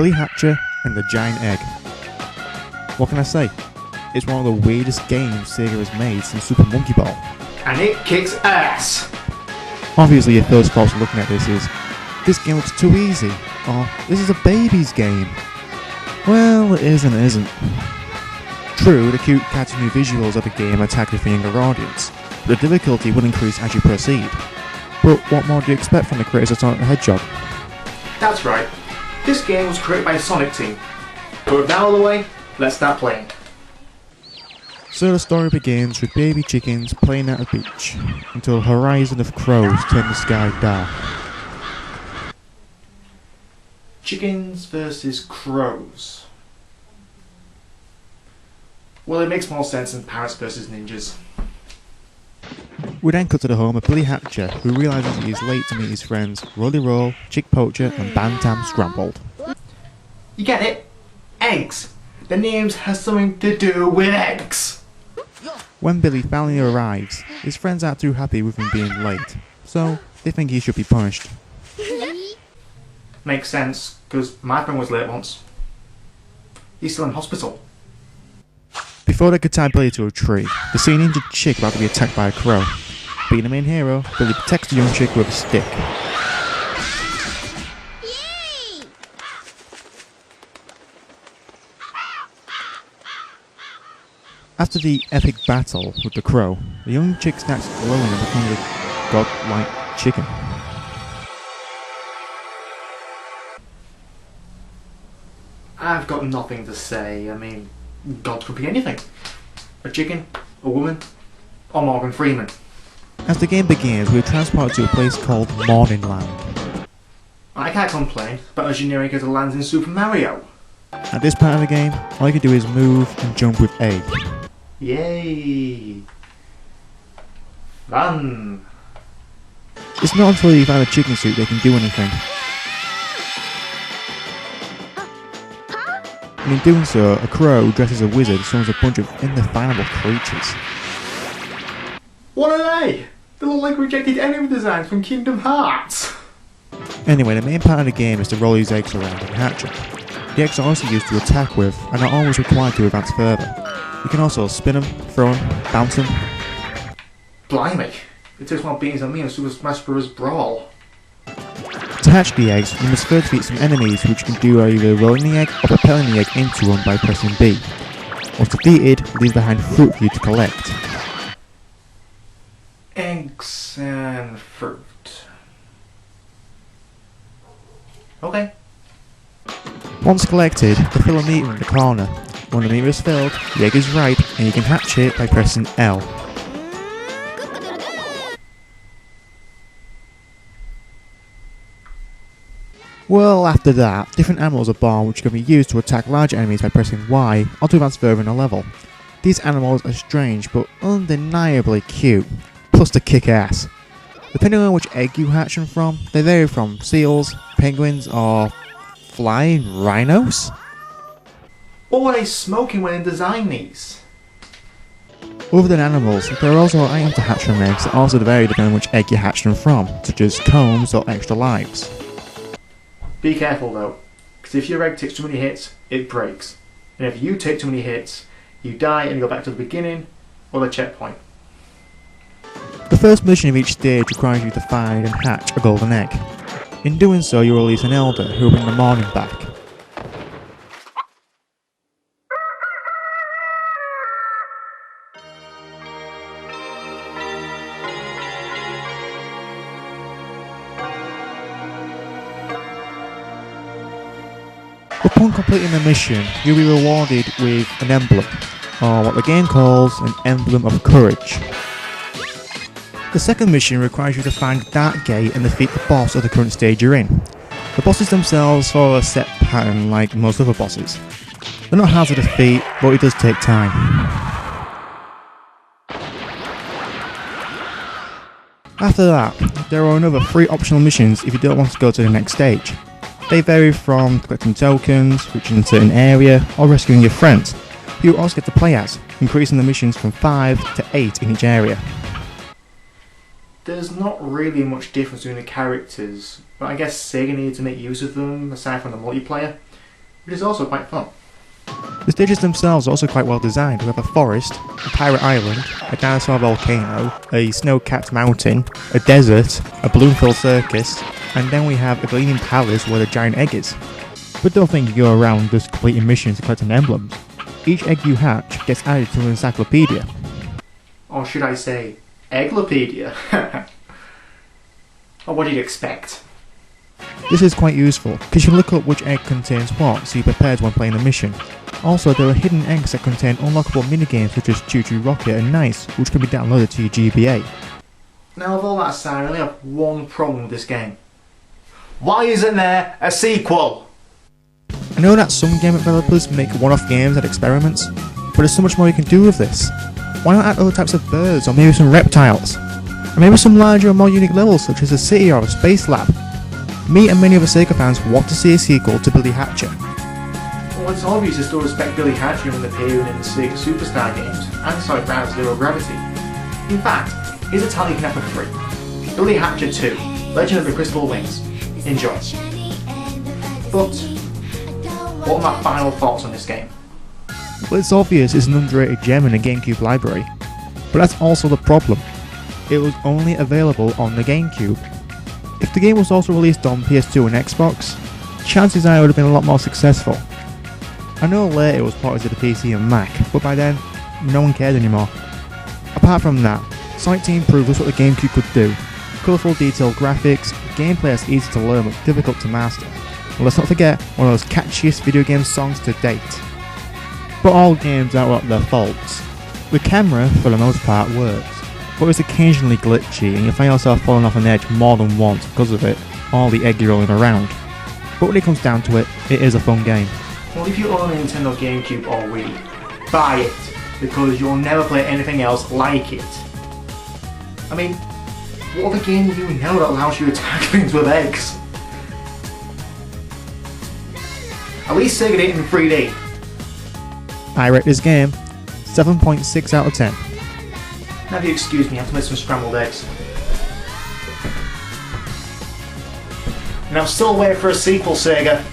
Billy Hatcher and the Giant Egg. What can I say? It's one of the weirdest games Sega has made since Super Monkey Ball. And it kicks ass! Obviously your first thoughts looking at this is, this game looks too easy, or this is a baby's game. Well, it is and it isn't. True, the cute cartoony visuals of the game are targeted for a younger audience, but the difficulty will increase as you proceed. But what more do you expect from the creators of Sonic the Hedgehog? That's right. This game was created by a Sonic team. But with that out of the way, let's start playing. So the story begins with baby chickens playing at a beach, until a horizon of crows turn the sky dark. Chickens versus crows. Well, it makes more sense than parrots versus ninjas. We then cut to the home of Billy Hatcher, who realises he is late to meet his friends Rolly Roll, Chick Poacher and Bantam Scrambled. You get it? Eggs. The names has something to do with eggs. When Billy finally arrives, his friends aren't too happy with him being late, so they think he should be punished. Makes sense, because my friend was late once. He's still in hospital. Before they could tie Billy to a tree, the scene injured chick about to be attacked by a crow. Being the main hero, Billy protects the young chick with a stick. Yay! After the epic battle with the crow, the young chick starts glowing and becomes a godlike chicken. I've got nothing to say. I mean, God could be anything. A chicken, a woman, or Morgan Freeman. As the game begins, we are transported to a place called Morning Land. I can't complain about as generic as the lands in Super Mario. At this part of the game, all you can do is move and jump with A. Yay! Fun! It's not until you find a chicken suit they can do anything. And in doing so, a crow dressed as a wizard summons a bunch of indefinable creatures. What are they? They look like rejected enemy designs from Kingdom Hearts. Anyway, the main part of the game is to roll these eggs around and hatch them. The eggs are also used to attack with, and are always required to advance further. You can also spin them, throw them, bounce them. Blimey, it takes more beatings than me in Super Smash Bros. Brawl. To hatch the eggs, you must first defeat some enemies which can do either rolling the egg or propelling the egg into one by pressing B. Once defeated, leave behind fruit for you to collect. Eggs and fruit. Okay. Once collected, the fill a meter in the corner. When the meter is filled, the egg is ripe and you can hatch it by pressing L. Well, after that, different animals are born which can be used to attack large enemies by pressing Y or to advance further in a level. These animals are strange but undeniably cute, plus they kick ass. Depending on which egg you hatch them from, they vary from seals, penguins or flying rhinos? What were they smoking when they designed these? Other than animals, there are also items to hatch from eggs that also vary depending on which egg you hatch them from, such as combs or extra lives. Be careful though, because if your egg takes too many hits, it breaks. And if you take too many hits, you die and you go back to the beginning or the checkpoint. The first mission of each stage requires you to find and hatch a golden egg. In doing so, you will release an elder who will bring the morning back. Upon completing the mission, you'll be rewarded with an emblem, or what the game calls an emblem of courage. The second mission requires you to find the Dark Gate and defeat the boss of the current stage you're in. The bosses themselves follow a set pattern like most other bosses. They're not hard to defeat, but it does take time. After that, there are another 3 optional missions if you don't want to go to the next stage. They vary from collecting tokens, reaching a certain area, or rescuing your friends, who you also get to play as, increasing the missions from 5 to 8 in each area. There's not really much difference between the characters, but I guess Sega needed to make use of them aside from the multiplayer, which is also quite fun. The stages themselves are also quite well designed. We have a forest, a pirate island, a dinosaur volcano, a snow-capped mountain, a desert, a balloon-filled circus, and then we have a gleaming palace where the giant egg is. But don't think you go around just completing missions and collecting emblems. Each egg you hatch gets added to an encyclopedia. Or should I say, Egglopedia? Or what do you expect? This is quite useful, because you can look up which egg contains what, so you're prepared when playing a mission. Also, there are hidden eggs that contain unlockable minigames such as Choo Choo Rocket and Nice, which can be downloaded to your GBA. Now, with all that aside, I only have one problem with this game. Why isn't there a sequel? I know that some game developers make one-off games and experiments, but there's so much more you can do with this. Why not add other types of birds, or maybe some reptiles? Or maybe some larger and more unique levels such as a city or a space lab? Me and many other Sega fans want to see a sequel to Billy Hatcher. Well, it's obvious you still respect Billy Hatcher in the period in the Sega Superstar games, and Sonic Battle Zero Gravity. In fact, here's a title you can have for free. Billy Hatcher 2, Legend of the Crystal Wings. Enjoy. But, what are my final thoughts on this game? Well, it's obvious it's an underrated gem in the GameCube library, but that's also the problem. It was only available on the GameCube. If the game was also released on PS2 and Xbox, chances are it would have been a lot more successful. I know later it was ported to the PC and Mac, but by then, no one cared anymore. Apart from that, Sonic Team proved us what the GameCube could do. Colourful detailed graphics, gameplay that's easy to learn but difficult to master. And let's not forget one of those catchiest video game songs to date. But all games are at their faults. The camera, for the most part, works, but it's occasionally glitchy and you find yourself falling off an edge more than once because of it, all the egg rolling around. But when it comes down to it, it is a fun game. Well, if you own a Nintendo GameCube or Wii, buy it, because you'll never play anything else like it. I mean, what other game do you know that allows you to attack things with eggs? At least Sega did it in 3D. I rate this game 7.6 out of 10. Now if you excuse me, I have to make some scrambled eggs. And I'm still waiting for a sequel, Sega.